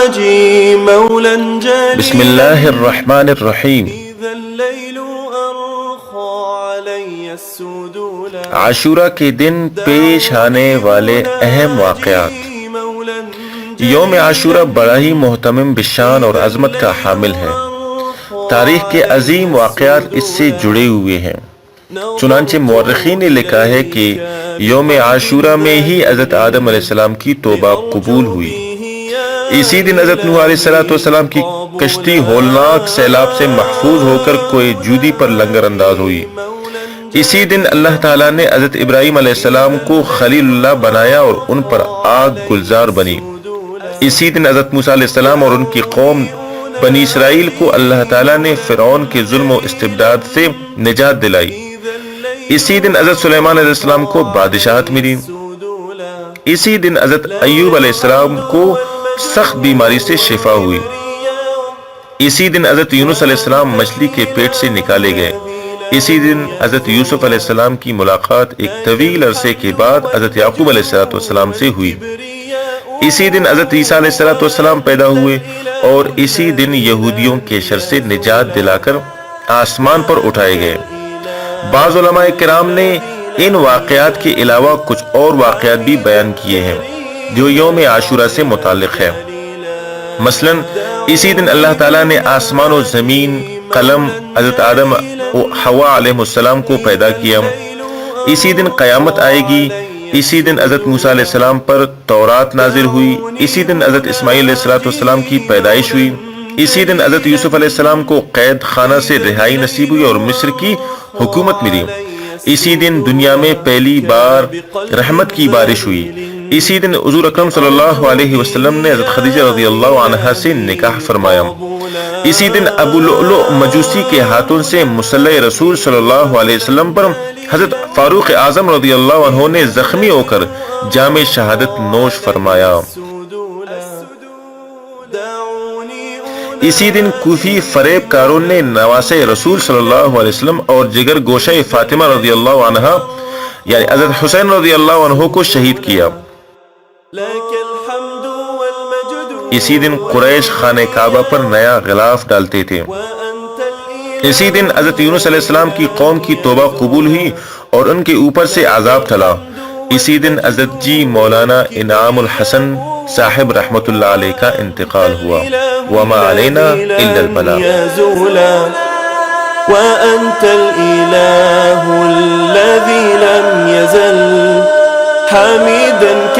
ناجي مولا جليلا بسم اللہ الرحمن الرحیم۔ إذا الليل أرخى علي السدولا عاشورہ کے دن پیش آنے والے اہم واقعات۔ یوم عاشورہ بڑا ہی محتمم بشان اور عظمت کا حامل ہے۔ تاریخ کے عظیم واقعات اس سے جڑے ہوئے ہیں۔ چنانچہ مورخین نے لکھا ہے کہ یوم عاشورہ میں ہی حضرت آدم علیہ السلام کی توبہ قبول ہوئی۔ اسی دن حضرت نوح علیہ السلام کی کشتی ہولناک سیلاب سے محفوظ ہو کر کوہ جودی پر لنگر انداز ہوئی۔ اسی دن اللہ تعالیٰ نے حضرت ابراہیم علیہ السلام کو خلیل اللہ بنایا اور ان پر آگ گلزار بنی۔ اسی دن حضرت موسیٰ علیہ السلام اور ان کی قوم بنی اسرائیل کو اللہ تعالیٰ نے فرعون کے ظلم و استبداد سے نجات دلائی۔ اسی دن حضرت سلیمان علیہ السلام کو بادشاہت ملی۔ اسی دن حضرت ایوب علیہ السلام کو سخت بیماری سے شفا ہوئی۔ اسی دن حضرت یونس علیہ السلام مچھلی کے پیٹ سے نکالے گئے۔ اسی دن حضرت یوسف علیہ السلام کی ملاقات ایک طویل عرصے کے بعد حضرت یعقوب علیہ السلام سے ہوئی۔ اسی دن حضرت عیسیٰ علیہ السلام پیدا ہوئے اور اسی دن یہودیوں کے شر سے نجات دلا کر آسمان پر اٹھائے گئے۔ بعض علماء کرام نے ان واقعات کے علاوہ کچھ اور واقعات بھی بیان کیے ہیں جو یوم عاشورہ سے متعلق ہے۔ مثلا اسی دن اللہ تعالیٰ نے آسمان و زمین، قلم، حضرت آدم و حوا علیہ السلام کو پیدا کیا۔ اسی دن قیامت آئے گی۔ اسی دن حضرت موسیٰ علیہ السلام پر تورات نازل ہوئی۔ اسی دن حضرت اسماعیل علیہ السلام کی پیدائش ہوئی۔ اسی دن حضرت یوسف علیہ السلام کو قید خانہ سے رہائی نصیب ہوئی اور مصر کی حکومت ملی۔ اسی دن دنیا میں پہلی بار رحمت کی بارش ہوئی۔ اسی دن حضور اکرم صلی اللہ علیہ وسلم نے حضرت خدیجہ رضی اللہ عنہا سے نکاح فرمایا۔ اسی دن ابو لؤلؤ مجوسی کے ہاتھوں سے مصلی رسول صلی اللہ علیہ وسلم پر حضرت فاروق اعظم رضی اللہ عنہ نے زخمی ہو کر جام شہادت نوش فرمایا۔ اسی دن کوفی فریب کاروں نے نواسے رسول صلی اللہ علیہ وسلم اور جگر گوشہ فاطمہ رضی اللہ عنہا یعنی حضرت حسین رضی اللہ عنہ کو شہید کیا۔ اسی دن قریش خانہ کعبہ پر نیا غلاف ڈالتے تھے۔ اسی دن حضرت یونس علیہ السلام کی قوم کی توبہ قبول ہوئی اور ان کے اوپر سے عذاب ٹلا۔ اسی دن حضرت جی مولانا انعام الحسن صاحب رحمت اللہ علیہ کا انتقال ہوا۔ وما علینا الا البلاغ۔ وأنت الإله الذي لم يزل حميدا